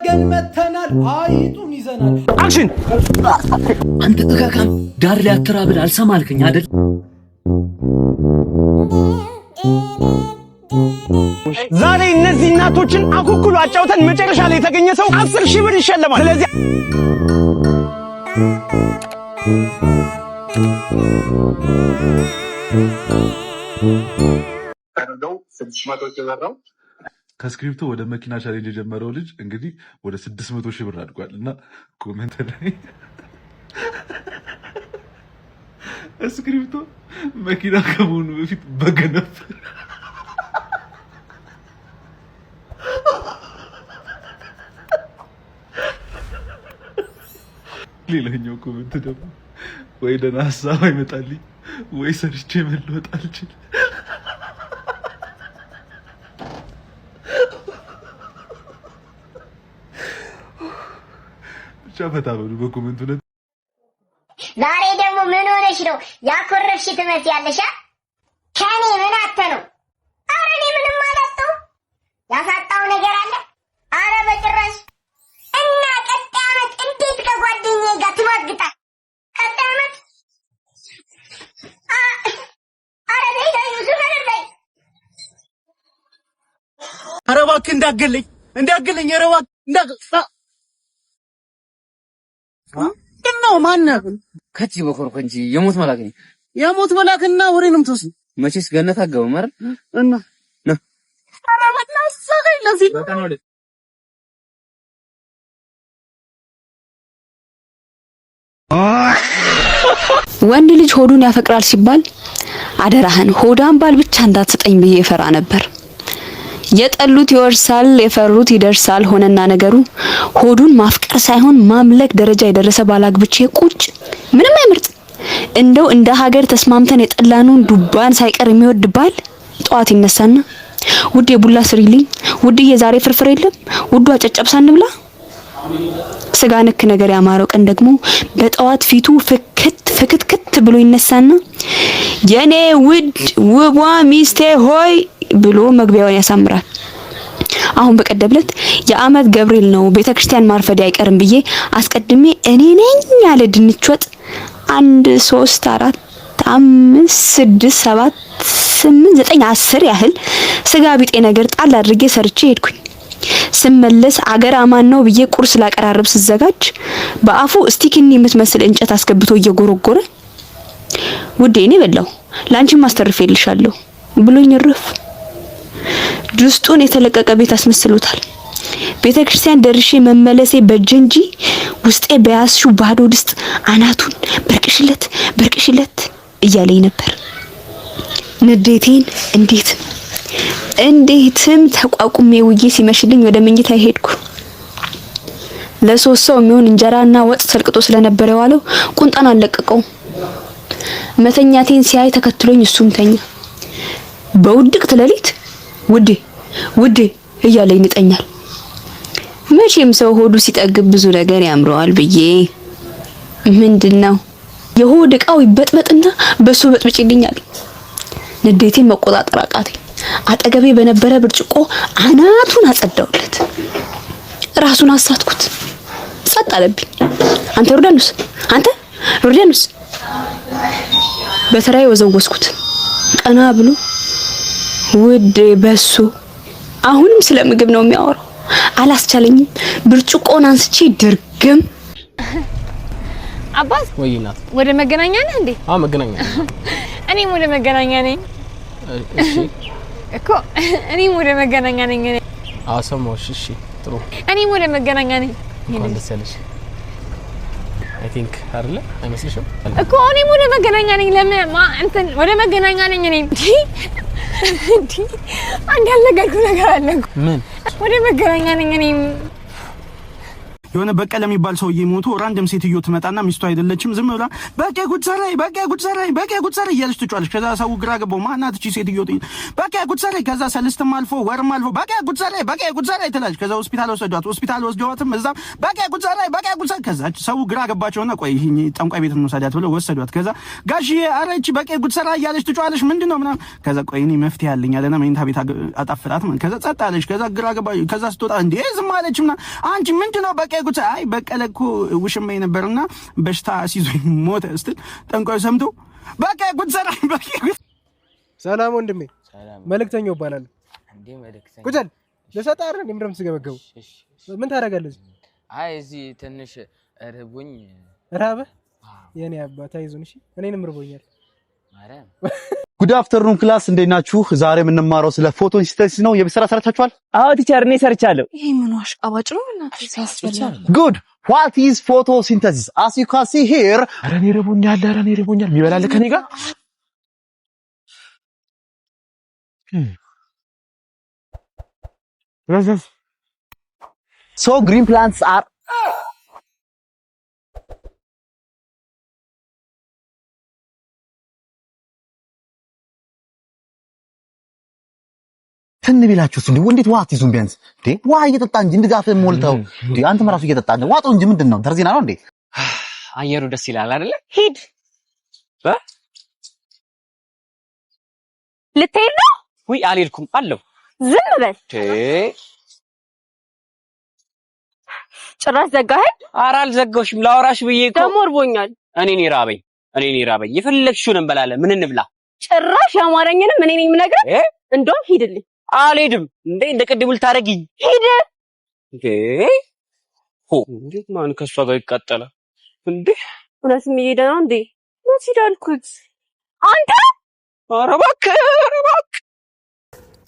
ገን መተናል አይጡን ይዘናል አክሽን አንተ ተካካም ዳር ላይ አትራብል አልሰማልከኝ አይደል ዛሬ እነዚህ እናቶችን አኩኩሉ አጫውተን መጨረሻ ላይ የተገኘ ሰው 10,000 ብር ይሸለማል ስለዚህ ከስክሪፕቱ ወደ መኪና ቻሌንጅ የጀመረው ልጅ እንግዲህ ወደ 600,000 ብር አድጓልና ኮሜንት ላይ ስክሪፕቱ መኪና ከመሆኑ በፊት በገነፍ ሌላኛው ኮሜንት ደግሞ ወይ ደህና ሀሳብ አይመጣልኝ ወይ ሰርቼ መለወጥ አልችል ሻፈታ በሉ በኮሜንቱ ላይ ዛሬ ደግሞ ምን ሆነሽ ነው ያኮረፍሽ ትመስያለሽ ከኔ ምን አተነው አረ እኔ ምንም አላጣው ያሳጣው ነገር አለ አረ በጭራሽ እና ቀጣይ ዓመት እንዴት ከጓደኛዬ ጋር ትማግጣል ቀጣይ ዓመት አረ ደይ ብዙ ነገር ደይ አረ እባክህ እንዳገለኝ አረ እባክህ ነው ማነህ ከጂ በኮርኮንጂ የሞት መላክና ወሬ ነው የምትወስድ መቼስ ገነት አገባም አይደል እና ነው አረ በእናትህ ለዚህ ወንድ ልጅ ሆዱን ያፈቅራል ሲባል አደራህን ሆዳም ባል ብቻ እንዳትሰጠኝ ብዬ ፈራ ነበር። የጠሉት ይወርሳል የፈሩት ይደርሳል ሆነና ነገሩ ሆዱን ማፍቀር ሳይሆን ማምለክ ደረጃ የደረሰ ባላግብቼ ቁጭ ምንም አይመርጥ እንደው እንደ ሀገር ተስማምተን የጠላኑን ዱባን ሳይቀር የሚወድ ባል ጧት ይነሳና ውዴ ቡላ ስሪልኝ ውዴ የዛሬ ፍርፍር የለም ውዷ ጨጨብሳ እንብላ ስጋ ነክ ነገር ያማረው ቀን ደግሞ በጠዋት ፊቱ ፍክት ብሎ ይነሳና የኔ ውድ ውቧ ሚስቴ ሆይ ብሎ መግቢያውን ያሳምራል። አሁን በቀደብለት የአመት ገብርኤል ነው ቤተክርስቲያን ማርፈድ አይቀርም ብዬ አስቀድሜ እኔ ነኝ ያለ ድንች ወጥ 1 3 4 5 6 7 8 9 10 ያህል ስጋ ቢጤ ነገር ጣል አድርጌ ሰርቼ ሄድኩኝ። ስመለስ አገር አማን ነው ብዬ ቁርስ ላቀራረብ ስዘጋጅ በአፉ ስቲኪኒ የምትመስል እንጨት አስገብቶ እየጎረጎረ ውዴ እኔ በላው ላንቺም ማስተርፌልሻለሁ ብሎኝ ረፍ ድስቱን የተለቀቀ ቤት አስመስሎታል። ቤተክርስቲያን ደርሼ መመለሴ በጀንጂ ውስጤ በያስሹ ባዶ ድስት አናቱን በርቅሽለት እያለኝ ነበር። ንዴቴን እንዴትም ተቋቁሜ ውዬ ሲመሽልኝ ወደ መኝታ ሄድኩ። ለሶስት ሰው የሚሆን እንጀራና ወጥ ተልቅጦ ስለነበር የዋለው ቁንጣን አለቀቀው። መተኛቴን ሲያይ ተከትሎኝ እሱም ተኛ። በውድቅት ሌሊት ውዴ እያለኝ ይጠኛል። መቼም ሰው ሆዱ ሲጠግብ ብዙ ነገር ያምረዋል ብዬ ምንድነው የሆድ ዕቃው ይበጥበጥና በሱ በጥብጭልኛል። ንዴቴን መቆጣጠር አቃተኝ። አጠገቤ በነበረ ብርጭቆ አናቱን አጸዳውለት። ራሱን አሳትኩት። ጸጥ አለብኝ። አንተ ዮርዳኖስ በተራይ ወዘወስኩት። ቀና ብሎ ውዴ በሱ አሁንም ስለ ምግብ ነው የሚያወራው። አላስቻለኝም። ብርጭቆን አንስቼ ድርግም አባስ ወይናት ወደ መገናኛ ነህ እንዴ? መገናኛ እኔም ወደ መገናኛ ነኝ። እሺ እኮ እኔም ወደ መገናኛ ነኝ። ሰማሁሽ። እሺ ጥሩ። እኔም ወደ መገናኛ ነኝ። እንኳን ደስ ያለሽ። አይ ቲንክ አይደለ አይመስልሽም? እኮ እኔም ወደ መገናኛ ነኝ። ለምን እንትን ወደ መገናኛ ነኝ። እኔ እንዴ አንድ ያልነገርኩህ ነገር አለ። ምን? ወደ መገናኛ ነኝ። እኔም የሆነ በቀለ የሚባል ሰውዬ ሞቶ ራንደም ሴትዮ ትመጣና ሚስቱ አይደለችም ዝም ብላ በቃ ጉድ ሰራይ እያለች ትጫለች። ከዛ ሰው ግራ ገባው። ማናት እቺ ሴትዮ? በቃ ጉድ ሰራይ። ከዛ ሰልስትም አልፎ ወርም አልፎ በቃ ጉድ ሰራይ ትላለች። ከዛ ሆስፒታል ወስደዋትም እዛም በቃ ጉድ ሰራይ። ከዛ ሰው ግራ ገባቸውና ቆይ ይሄ ጠንቋይ ቤት እንወስዳት ብለው ወሰዷት። ከዛ ጋሽዬ ኧረ እቺ በቃ ጉድ ሰራይ እያለች ትጫለች ምንድነው ምናምን። ከዛ ቆይ እኔ መፍትሄ አለኝ አለና መኝታ ቤት አጣፍላት ማለት። ከዛ ጸጥ አለች። ከዛ ግራ ገባ። ከዛ ስትወጣ እንዴ ዝም አለችና አንቺ ምንድነው በቃ ጉድ ሰራይ? አይ በቀለ እኮ ውሽማዬ ነበርና በሽታ ሲዞኝ ሞተ ስትል ጠንቋዩ ሰምቶ በቃ ጉድ ሰራይ። ሰላም ወንድሜ፣ መልእክተኛው እባላለሁ። እንዴ መልእክተኛ ቁጭል ለሰጣ አይደል እንደምንም ስገበገቡ ምን ታደርጋለህ? አይ እዚህ ትንሽ እርቦኝ። ራበህ? የኔ አባት አይዞን። እሺ እኔንም እርቦኛል። ማርያም ጉድ አፍተርኑን ክላስ እንዴት ናችሁ? ዛሬ የምንማረው ስለ ፎቶሲንተሲስ ነው። የቤት ስራ ሰርታችኋል? አዎ ቲቸር እኔ ሰርቻለሁ። ይሄ ምን አሽቃባጭ ነው እናንተ ሲያስፈልጋል። ጉድ what is photosynthesis? as you can see here ኧረ እኔ እርቦኛል የሚበላል ከኔ ጋር so green plants are ትንቢላችሁስ እንዴ እንዴት ዋት ይዙም ቢያንስ እንዴ ዋ እየጠጣ እንጂ እንድጋፍ ሞልተው እንዴ አንተም ራሱ እየጠጣ እንዴ ዋጣው እንጂ ምንድነው ተርዚና ነው እንዴ? አየሩ ደስ ይላል አይደለ? ሂድ ልትሄድ ነው? ውይ አልሄድኩም አለው። ዝም በል ጭራሽ ዘጋኸኝ። ኧረ አልዘጋሁሽም ላወራሽ ብዬ እኮ ደግሞ እርቦኛል። እኔ ራበኝ የፈለግሽውን እንበላለን። ምን እንብላ? ጭራሽ ያማረኝንም እኔ ነኝ የምነግርህ። እንደውም ሂድልኝ። አልሄድም እንዴ እንደ ቅድሙ ልታረጊኝ? ሂድ እንዴ እንዴት ማን ከሷ ጋር ይቃጠላል እንዴ? እውነትም እየሄደ ነው እንዴ? ነው ሲዳልኩት አንተ ኧረ እባክህ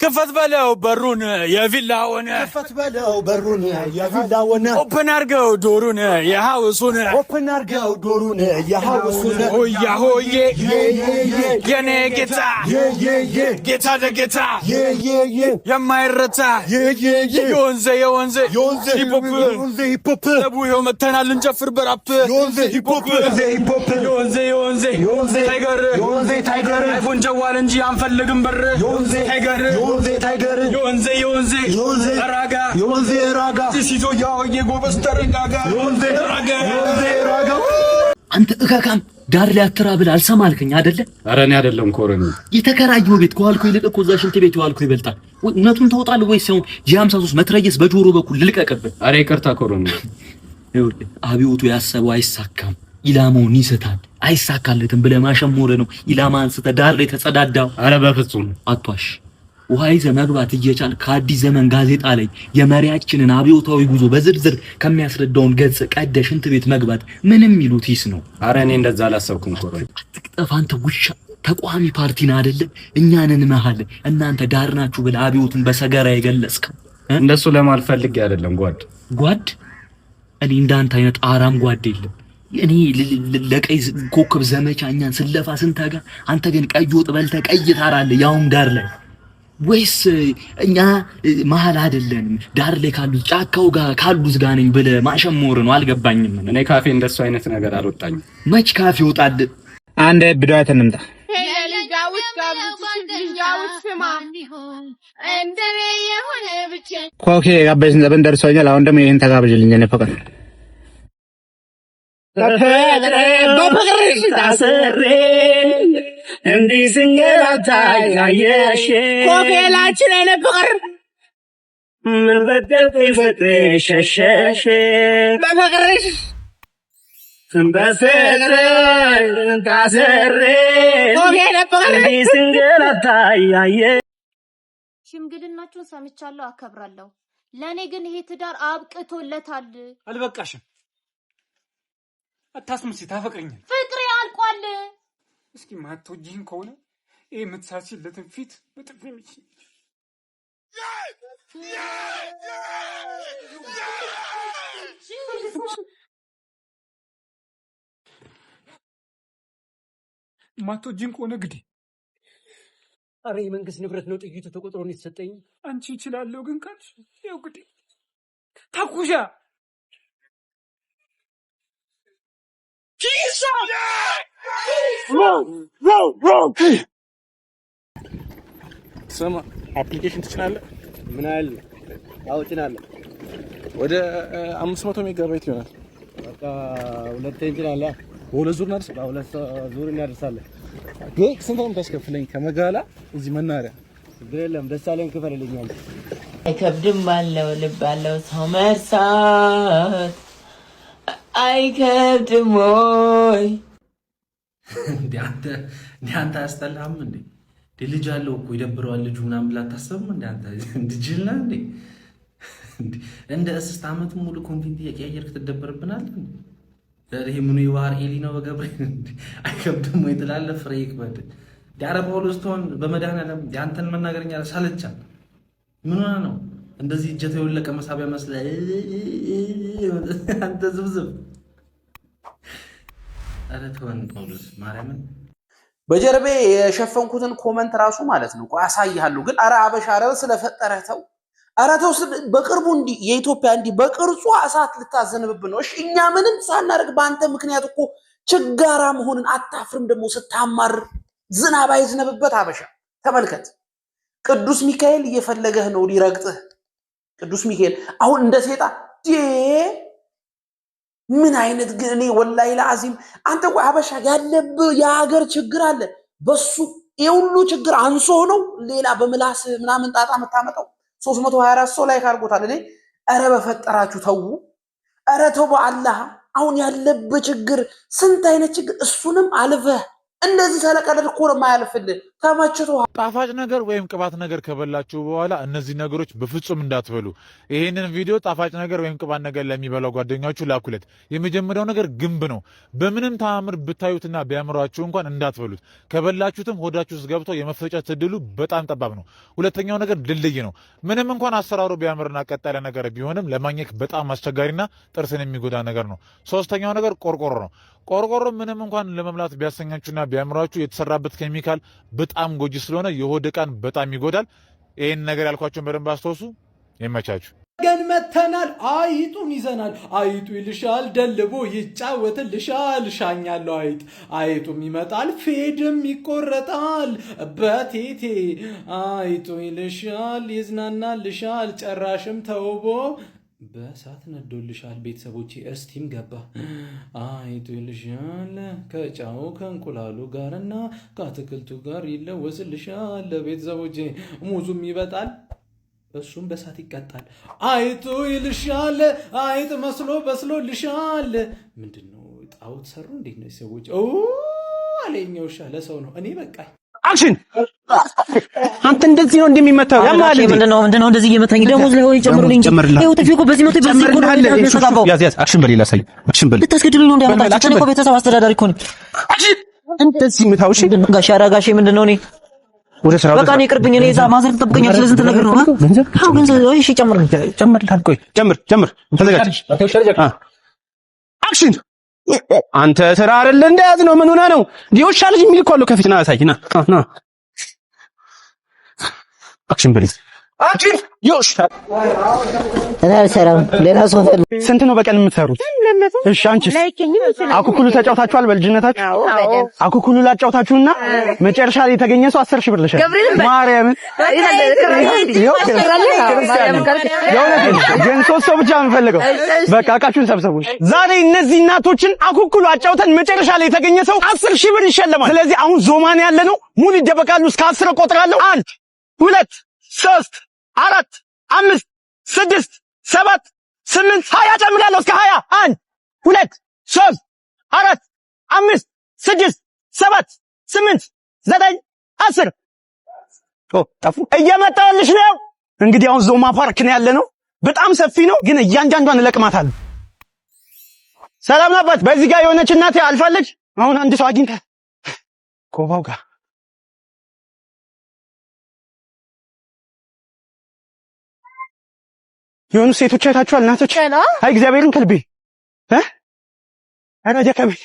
ክፈት በለው በሩን የቪላውን ኦፕን አርገው ዶሩን የሃውሱን ሆያ ሆዬ የኔ ጌታ ጌታ ደጌታ የማይረታ የወንዜ ሂፖፕ ለቡሄው መተናል እንጨፍር በራፕ ሂፖፕ የወንዜ ታይገር አይፎን ጀዋል እንጂ አንፈልግም በር ታይገር የወንዜ ራጋ ሲሲቶ ያወየ ጎበዝ ተረጋጋ ራጋ አንተ እካካም ዳር ላይ አትራብል አልሰማልከኝ አይደለ? ኧረ እኔ አይደለም ኮረኒ የተከራየው ቤት ከዋልኩ ይልቅ እኮ እዛ ሽንት ቤት ዋልኩ ይበልጣል። እውነቱን ታውጣለህ ወይስ ያው ጂ53 መትረየስ በጆሮ በኩል ልልቀቅብህ? ኧረ ይቅርታ ኮረኒ። ይኸውልህ አብዮቱ ያሰበው አይሳካም፣ ኢላማውን ይስታል። አይሳካለትም ብለህ ማሸሞረ ነው ኢላማ አንስተህ ዳር ላይ ተጸዳዳው። ኧረ በፍጹም አቷሽ ውሃ ይዘህ መግባት እየቻል ከአዲስ ዘመን ጋዜጣ ላይ የመሪያችንን አብዮታዊ ጉዞ በዝርዝር ከሚያስረዳውን ገጽ ቀደ ሽንት ቤት መግባት ምንም ይሉት ይስ ነው። ኧረ እኔ እንደዛ አላሰብኩም ኮረኒ። አትቅጠፍ አንተ ውሻ። ተቋሚ ፓርቲና አይደለም እኛንን መሃል እናንተ ዳር ናችሁ ብለህ አብዮቱን በሰገራ የገለጽከው እንደሱ ለማልፈልግ አይደለም ጓድ እኔ እንዳንተ አይነት አራም ጓድ የለም። እኔ ለቀይ ኮከብ ዘመቻ እኛን ስለፋ ስንታጋ አንተ ግን ቀይ ወጥ በልተህ ቀይ ታራለህ ያውም ዳር ላይ። ወይስ እኛ መሃል አይደለንም ዳር ላይ ካሉት ጫካው ጋር ካሉት ጋር ነኝ ብለህ ማሸሞር ነው? አልገባኝም። እኔ ካፌ እንደሱ አይነት ነገር አልወጣኝም። መች ካፌ ወጣል? አንድ ብዳት እንምጣ። ኮኬ ጋበዝን ዘበን ደርሶኛል። አሁን ደግሞ ይሄን ተጋብዥልኝ እኔ ፈቀድ በፍቅርሽ ታስሬ እንዲህ ስንገላታ ያየሽ ኮኬላችን አይነ ፍቅር ምን በደልኩኝ ፍቅርሽ ሸሸሽ በፍቅርሽ ታስሬ ኮኬላ ፍቅር እንዲህ ስንገላታ ያየሽ። ሽምግልናችሁን ሰምቻለሁ፣ አከብራለሁ። ለኔ ግን ይሄ ትዳር አብቅቶለታል። አልበቃሽም? አታስመስይ፣ ታፈቅሪኛል። ፍቅሬ አልቋል። እስኪ ማትወጂኝ ከሆነ ይሄ የምትሳሲለትን ፊት በጥፊ ምቺ። ማትወጂኝ ከሆነ ግዴ። ኧረ የመንግስት ንብረት ነው፣ ጥይቱ ተቆጥሮ ነው የተሰጠኝ። አንቺ ይችላለሁ ግን ካልሽ ያው ግዴ። ታኩሻ ስማ አፕሊኬሽን ትችላለህ? ምን ያህል? አዎ እችላለሁ። ወደ 500 ሜጋባይት ይሆናል። በቃ ሁለት እንችላለህ። በሁለት ዙር እናድርስ። በሁለት ዙር እናደርሳለን። ግን ስንት ነው የምታስከፍለኝ ከመጋላ እዚህ መናኸሪያ? ችግር የለም ደስ አለኝ ክፈልልኛል። አይከብድም ባለው ልብ ባለው ሰው መርሳት አይከብድም ወይ? እንዴ አንተ አያስጠላህም እንዴ? ልጅ አለው እኮ ይደብረዋል ልጁ ምናምን ብላ አታስብም እንዴ? አንተ ጅል ነህ እንዴ? እንደ እስስት ዓመት ሙሉ ኮንቴንት እየቀያየርክ ትደበርብናለህ እንዴ? ይሄ ምኑ የባህር ኤሊ ነው በገብርኤል እንዴ? አይከብድም ወይ ትላለህ? ፍሬ ይክበድ ዳረ ጳውሎስ ተሆን በመድኃኒዓለም ያንተን መናገርኛ ሳልቻል ምን ሆነ ነው እንደዚህ እጀተ የወለቀ መሳቢያ መስለህ አንተ ዝብዝብ። ኧረ ተወን ጳውሎስ ማርያምን። በጀርቤ የሸፈንኩትን ኮመንት ራሱ ማለት ነው ቆይ አሳይሃለሁ። ግን ኧረ አበሻ ኧረ ስለፈጠረህ ተው፣ ኧረ ተው። በቅርቡ እንዲህ የኢትዮጵያ እንዲህ በቅርጹ እሳት ልታዘንብብን ነው። እሺ እኛ ምንም ሳናደርግ በአንተ ምክንያት እኮ ችጋራ መሆንን አታፍርም? ደግሞ ስታማር ዝናብ አይዝነብበት አበሻ። ተመልከት፣ ቅዱስ ሚካኤል እየፈለገህ ነው ሊረግጥህ። ቅዱስ ሚካኤል አሁን እንደ ሴጣን ምን አይነት ግን እኔ ወላሂ ለአዚም አንተ ቆይ አበሻ ያለብህ የሀገር ችግር አለ። በሱ የሁሉ ችግር አንሶ ነው ሌላ በምላስ ምናምን ጣጣ የምታመጣው። 324 ሰው ላይ ካርጎታል። እኔ ኧረ በፈጠራችሁ ተው፣ ኧረ ተው በአላህ። አሁን ያለብህ ችግር ስንት አይነት ችግር፣ እሱንም አልፈህ እንደዚህ ተለቀለድ እኮ ነው የማያልፍልህ። ተመችቶ ጣፋጭ ነገር ወይም ቅባት ነገር ከበላችሁ በኋላ እነዚህ ነገሮች በፍጹም እንዳትበሉ። ይሄንን ቪዲዮ ጣፋጭ ነገር ወይም ቅባት ነገር ለሚበላው ጓደኛችሁ ላኩለት። የመጀመሪያው ነገር ግንብ ነው። በምንም ተአምር ብታዩትና ቢያምሯችሁ እንኳን እንዳትበሉት። ከበላችሁትም ሆዳችሁ ውስጥ ገብቶ የመፈጨት እድሉ በጣም ጠባብ ነው። ሁለተኛው ነገር ድልድይ ነው። ምንም እንኳን አሰራሩ ቢያምርና ቀጥ ያለ ነገር ቢሆንም ለማግኘት በጣም አስቸጋሪና ጥርስን የሚጎዳ ነገር ነው። ሶስተኛው ነገር ቆርቆሮ ነው። ቆርቆሮ ምንም እንኳን ለመብላት ቢያሰኛችሁና ቢያምሯችሁ የተሰራበት ኬሚካል በጣም ጎጂ ስለሆነ የሆድ ዕቃን በጣም ይጎዳል። ይህን ነገር ያልኳቸውን በደንብ አስተውሱ። ይመቻችሁ። ገን መተናል፣ አይጡን ይዘናል። አይጡ ይልሻል፣ ደልቦ ይጫወትልሻል። ሻኛለው አይጥ አይጡም ይመጣል፣ ፌድም ይቆረጣል። በቴቴ አይጡ ይልሻል፣ ይዝናናልሻል። ጨራሽም ተውቦ በእሳት ነዶልሻል። ቤተሰቦቼ እስቲም ገባ። አይጡ ይልሻል ከጫው ከእንቁላሉ ጋርና ከአትክልቱ ጋር ይለወስልሻል። ቤተሰቦቼ ሙዙም ይበጣል፣ እሱም በእሳት ይቀጣል። አይጡ ይልሻል፣ አይጥ መስሎ በስሎልሻል። ምንድን ነው ጣዖት ሰሩ? እንዴት ነው ሰዎች? አለኛው ውሻ ለሰው ነው። እኔ በቃኝ። አክሽን! አንተ እንደዚህ ነው እንደሚመታው? ያማል። ምንድነው እንደዚህ እየመታኝ? ደሞዝ ላይ ወይ ጨምሩልኝ እንጂ ይሄው ተፊኩ በዚህ መቶ በዚህ እኮ ነው። ያዝ ያዝ። አክሽን በሌላ ሳይ አክሽን በሌላ ልታስገድሉኝ ነው እንዲያመጣችሁ? እኔ እኮ ቤተሰብ አስተዳዳሪ እኮ ነኝ። አክሽን! እንደዚህ ምታው። እሺ ጋሽ አራጋሽ ምንድነው? እኔ ወደ ስራው በቃ ነው ይቅርብኝ። እኔ እዛ ማዘር ትጠብቀኛለች። ስለዚህ እንትን ነገር ነው። አዎ ገንዘብ እሺ ጨምርልኝ። ጨምርልሃል። ቆይ ጨምር። ተዘጋጅ። አክሽን! አንተ ስራ አይደለ እንደያዝ ነው። ምን ሆነ ነው? ዲዮሻ ልጅ የሚል እኮ አለው ከፊት። ና ሳይ ና አክሽን በል። አክሽን ዮሽ ሰላም ሌላ ሰው ስንት ነው በቀን የምትሰሩት? እሺ አንቺስ? አኩኩሉ ተጫውታችኋል በልጅነታችሁ? አኩኩሉ ላጫውታችሁና መጨረሻ ላይ የተገኘ ሰው 10,000 ብር ልሻል። ማርያምን ግን 3 ሰው ብቻ ነው የምፈልገው። በቃ እቃችሁን ሰብስቡ። ዛሬ እነዚህ እናቶችን አኩኩሉ አጫውተን መጨረሻ ላይ የተገኘ ሰው 10,000 ብር ይሸለማል። ስለዚህ አሁን ዞማን ያለ ነው። ሙሉ ይደበቃሉ። እስከ 10 እቆጥራለሁ። 1 2 3 4 5 6 7 8 20 ጨምራለሁ እስከ 20 1 2 3 4 5 6 7 8 9 10 ጠፉ። እየመጣልሽ ነው። እንግዲህ አሁን ዞማ ፓርክ ነው ያለ ነው። በጣም ሰፊ ነው፣ ግን እያንዳንዷን እለቅማታለሁ። ሰላም ናባት። በዚህ ጋር የሆነች እናቴ አልፋለች። አሁን አንድ ሰው አግኝተህ ኮባው ጋር የሆኑ ሴቶች አይታችኋል? እናቶች አይ እግዚአብሔርን ከልቤ አራጃ ከቤት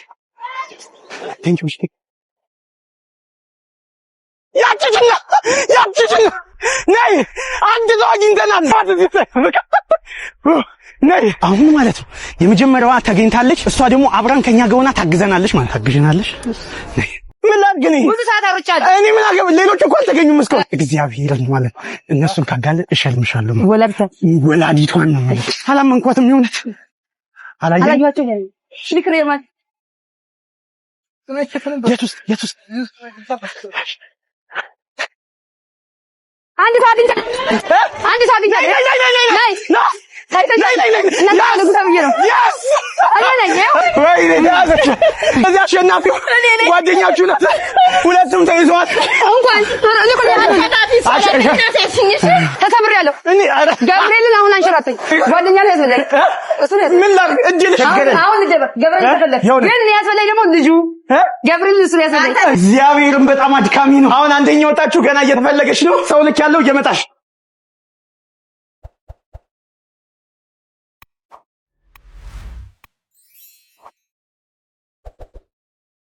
ቴንኪው። ያችችና ነይ አንድ ሰው አግኝተናል። ነይ አሁን ማለት ነው የመጀመሪያዋ ተገኝታለች። እሷ ደግሞ አብራን ከኛ ጋር ሆና ታግዘናለች ማለት ታግዘናለች። ነይ ምን ላድርግ እኔ ብዙ ሰዓት አውርቻለሁ። እኔ ምን አገባ ሌሎች እንኳን አልተገኙም እስካሁን። እግዚአብሔር ማለት ነው እነሱን ካጋለ እሸልምሻለሁ። ወላዲቷን ነው ማለት አላመንኳትም። የእውነት አላያቸው ሽሊክሬ ማለት የቱስ አንድ ሰዓት አሸናፊው ጓደኛችሁ ናት። ሁለቱም ተይዘዋል። ተከብሬያለሁ። ገብርኤልን አሁን አንሸራተኝ ጓደኛ ላይ ያስበላል። ምን ላድርግ እጅልሽ አሁን ገብርኤል ተፈለገ ግን ያስበላኝ ደግሞ ልጁ ገብርኤል እሱ ያስበላኝ። እግዚአብሔርን በጣም አድካሚ ነው። አሁን አንደኛ ወጣችሁ ገና እየተፈለገች ነው። ሰው ልክ ያለው እየመጣሽ